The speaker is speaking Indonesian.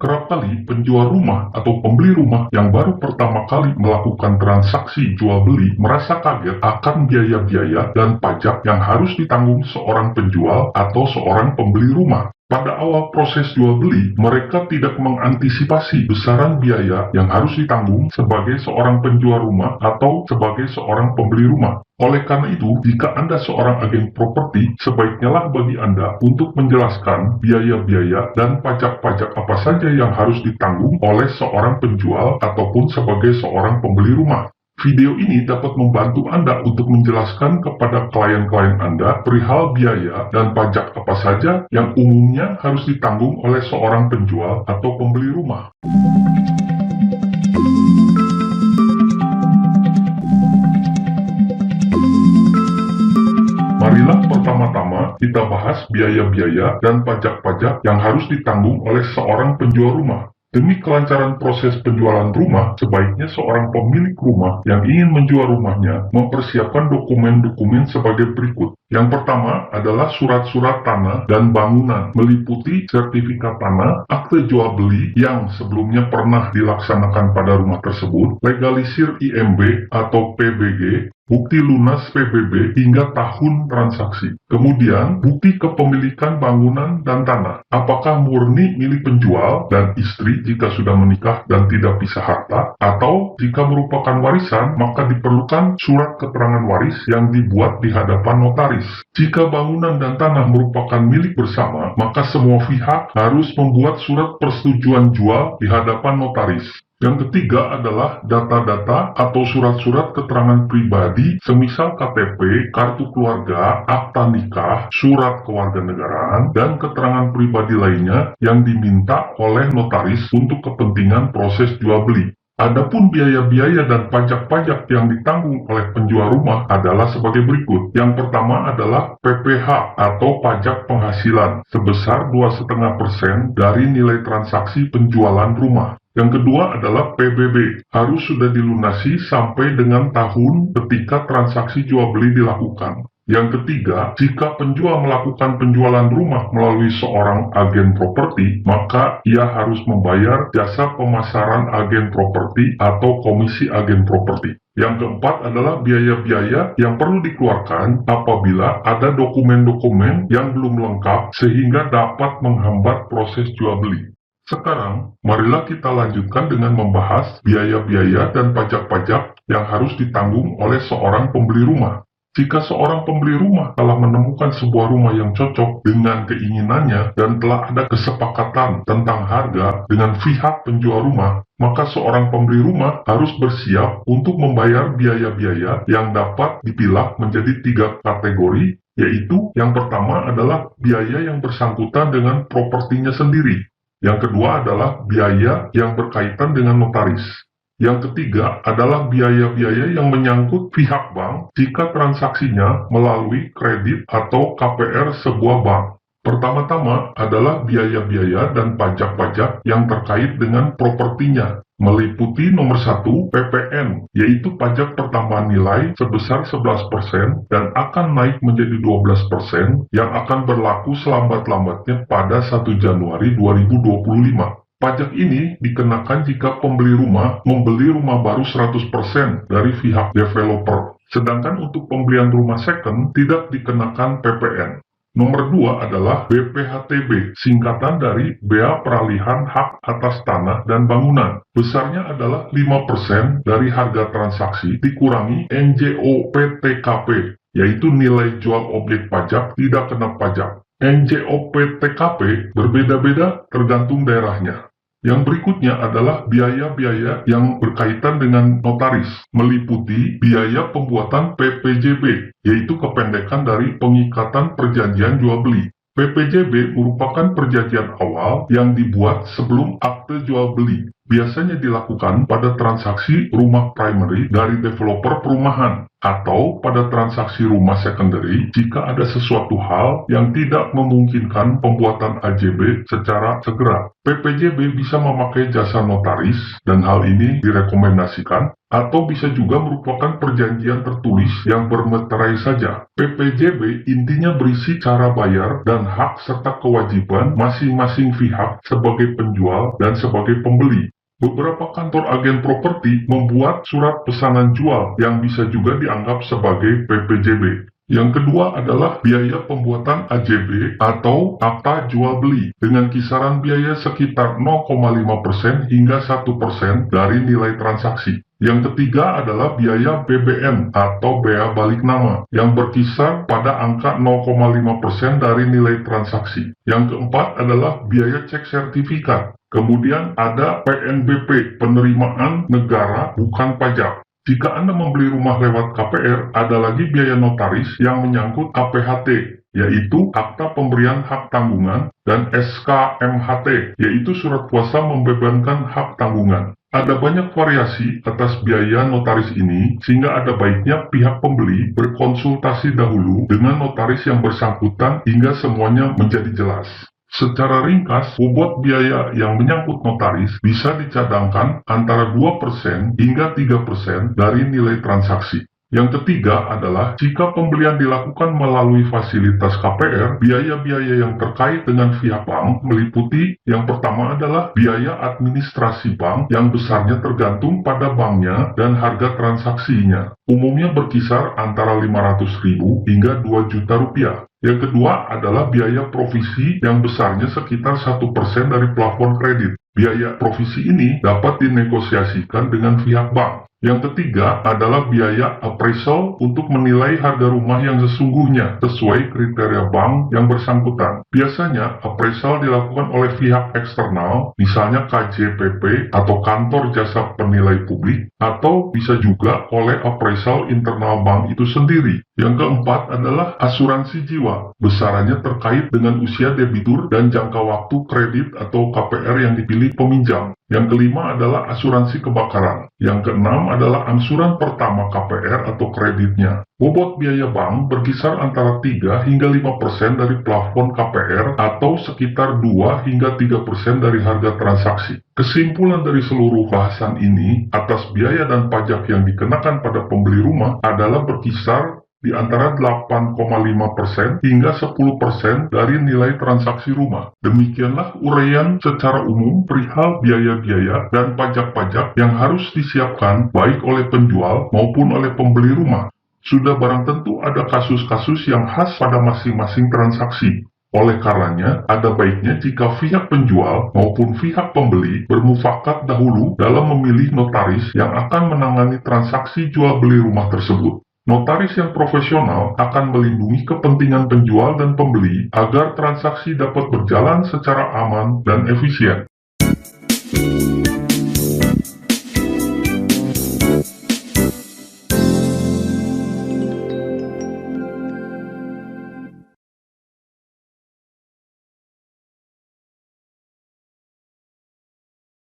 Kerap kali penjual rumah atau pembeli rumah yang baru pertama kali melakukan transaksi jual beli merasa kaget akan biaya-biaya dan pajak yang harus ditanggung seorang penjual atau seorang pembeli rumah. Pada awal proses jual beli, mereka tidak mengantisipasi besaran biaya yang harus ditanggung sebagai seorang penjual rumah atau sebagai seorang pembeli rumah. Oleh karena itu, jika Anda seorang agen properti, sebaiknya lah bagi Anda untuk menjelaskan biaya-biaya dan pajak-pajak apa saja yang harus ditanggung oleh seorang penjual ataupun sebagai seorang pembeli rumah. Video ini dapat membantu Anda untuk menjelaskan kepada klien-klien Anda perihal biaya dan pajak apa saja yang umumnya harus ditanggung oleh seorang penjual atau pembeli rumah. Marilah pertama-tama kita bahas biaya-biaya dan pajak-pajak yang harus ditanggung oleh seorang penjual rumah. Demi kelancaran proses penjualan rumah, sebaiknya seorang pemilik rumah yang ingin menjual rumahnya mempersiapkan dokumen-dokumen sebagai berikut. Yang pertama adalah surat-surat tanah dan bangunan, meliputi sertifikat tanah, akte jual beli yang sebelumnya pernah dilaksanakan pada rumah tersebut, legalisir IMB atau PBG, bukti lunas PBB hingga tahun transaksi. Kemudian, bukti kepemilikan bangunan dan tanah. Apakah murni milik penjual dan istri jika sudah menikah dan tidak pisah harta, atau jika merupakan warisan, maka diperlukan surat keterangan waris yang dibuat di hadapan notaris. Jika bangunan dan tanah merupakan milik bersama, maka semua pihak harus membuat surat persetujuan jual di hadapan notaris. Yang ketiga adalah data-data atau surat-surat keterangan pribadi semisal KTP, kartu keluarga, akta nikah, surat kewarganegaraan, dan keterangan pribadi lainnya yang diminta oleh notaris untuk kepentingan proses jual beli. Adapun biaya-biaya dan pajak-pajak yang ditanggung oleh penjual rumah adalah sebagai berikut. Yang pertama adalah PPH atau pajak penghasilan sebesar 2,5% dari nilai transaksi penjualan rumah. Yang kedua adalah PBB, harus sudah dilunasi sampai dengan tahun ketika transaksi jual beli dilakukan. Yang ketiga, jika penjual melakukan penjualan rumah melalui seorang agen properti, maka ia harus membayar jasa pemasaran agen properti atau komisi agen properti. Yang keempat adalah biaya-biaya yang perlu dikeluarkan apabila ada dokumen-dokumen yang belum lengkap sehingga dapat menghambat proses jual beli. Sekarang, marilah kita lanjutkan dengan membahas biaya-biaya dan pajak-pajak yang harus ditanggung oleh seorang pembeli rumah. Jika seorang pembeli rumah telah menemukan sebuah rumah yang cocok dengan keinginannya dan telah ada kesepakatan tentang harga dengan pihak penjual rumah, maka seorang pembeli rumah harus bersiap untuk membayar biaya-biaya yang dapat dipilah menjadi 3 kategori, yaitu yang pertama adalah biaya yang bersangkutan dengan propertinya sendiri. Yang kedua adalah biaya yang berkaitan dengan notaris. Yang ketiga adalah biaya-biaya yang menyangkut pihak bank jika transaksinya melalui kredit atau KPR sebuah bank. Pertama-tama adalah biaya-biaya dan pajak-pajak yang terkait dengan propertinya, meliputi nomor 1 PPN, yaitu pajak pertambahan nilai sebesar 11% dan akan naik menjadi 12% yang akan berlaku selambat-lambatnya pada 1 Januari 2025. Pajak ini dikenakan jika pembeli rumah membeli rumah baru 100% dari pihak developer, sedangkan untuk pembelian rumah second tidak dikenakan PPN. Nomor 2 adalah BPHTB, singkatan dari Bea Peralihan Hak Atas Tanah dan Bangunan. Besarnya adalah 5% dari harga transaksi dikurangi NJOP-TKP, yaitu nilai jual objek pajak tidak kena pajak. NJOP-TKP berbeda-beda tergantung daerahnya. Yang berikutnya adalah biaya-biaya yang berkaitan dengan notaris, meliputi biaya pembuatan PPJB, yaitu kependekan dari Pengikatan Perjanjian Jual Beli. PPJB merupakan perjanjian awal yang dibuat sebelum akte jual beli. Biasanya dilakukan pada transaksi rumah primary dari developer perumahan. Atau pada transaksi rumah secondary jika ada sesuatu hal yang tidak memungkinkan pembuatan AJB secara segera. PPJB bisa memakai jasa notaris dan hal ini direkomendasikan, atau bisa juga merupakan perjanjian tertulis yang bermeterai saja. PPJB intinya berisi cara bayar dan hak serta kewajiban masing-masing pihak sebagai penjual dan sebagai pembeli. Beberapa kantor agen properti membuat surat pesanan jual yang bisa juga dianggap sebagai PPJB. Yang kedua adalah biaya pembuatan AJB atau akta jual beli dengan kisaran biaya sekitar 0,5% hingga 1% dari nilai transaksi. Yang ketiga adalah biaya BBN atau bea balik nama yang berkisar pada angka 0,5% dari nilai transaksi. Yang keempat adalah biaya cek sertifikat. Kemudian ada PNBP, penerimaan negara bukan pajak. Jika Anda membeli rumah lewat KPR, ada lagi biaya notaris yang menyangkut APHT, yaitu Akta Pemberian Hak Tanggungan, dan SKMHT, yaitu surat kuasa membebankan hak tanggungan. Ada banyak variasi atas biaya notaris ini, sehingga ada baiknya pihak pembeli berkonsultasi dahulu dengan notaris yang bersangkutan hingga semuanya menjadi jelas. Secara ringkas, bobot biaya yang menyangkut notaris bisa dicadangkan antara 2% hingga 3% dari nilai transaksi. Yang ketiga adalah jika pembelian dilakukan melalui fasilitas KPR, biaya-biaya yang terkait dengan via bank meliputi yang pertama adalah biaya administrasi bank yang besarnya tergantung pada banknya dan harga transaksinya. Umumnya berkisar antara 500.000 hingga 2 juta rupiah. Yang kedua adalah biaya provisi yang besarnya sekitar 1% dari plafon kredit. Biaya provisi ini dapat dinegosiasikan dengan pihak bank. Yang ketiga adalah biaya appraisal untuk menilai harga rumah yang sesungguhnya sesuai kriteria bank yang bersangkutan. Biasanya appraisal dilakukan oleh pihak eksternal, misalnya KJPP atau kantor jasa penilai publik, atau bisa juga oleh appraisal internal bank itu sendiri. Yang keempat adalah asuransi jiwa. Besarannya terkait dengan usia debitur dan jangka waktu kredit atau KPR yang dipilih peminjam. Yang kelima adalah asuransi kebakaran. Yang keenam adalah angsuran pertama KPR atau kreditnya. Bobot biaya bank berkisar antara 3 hingga 5% dari plafon KPR atau sekitar 2 hingga 3% dari harga transaksi. Kesimpulan dari seluruh bahasan ini atas biaya dan pajak yang dikenakan pada pembeli rumah adalah berkisar di antara 8,5% hingga 10% dari nilai transaksi rumah. Demikianlah uraian secara umum perihal biaya-biaya dan pajak-pajak yang harus disiapkan baik oleh penjual maupun oleh pembeli rumah. Sudah barang tentu ada kasus-kasus yang khas pada masing-masing transaksi. Oleh karenanya, ada baiknya jika pihak penjual maupun pihak pembeli bermufakat dahulu dalam memilih notaris yang akan menangani transaksi jual beli rumah tersebut. Notaris yang profesional akan melindungi kepentingan penjual dan pembeli agar transaksi dapat berjalan secara aman dan efisien.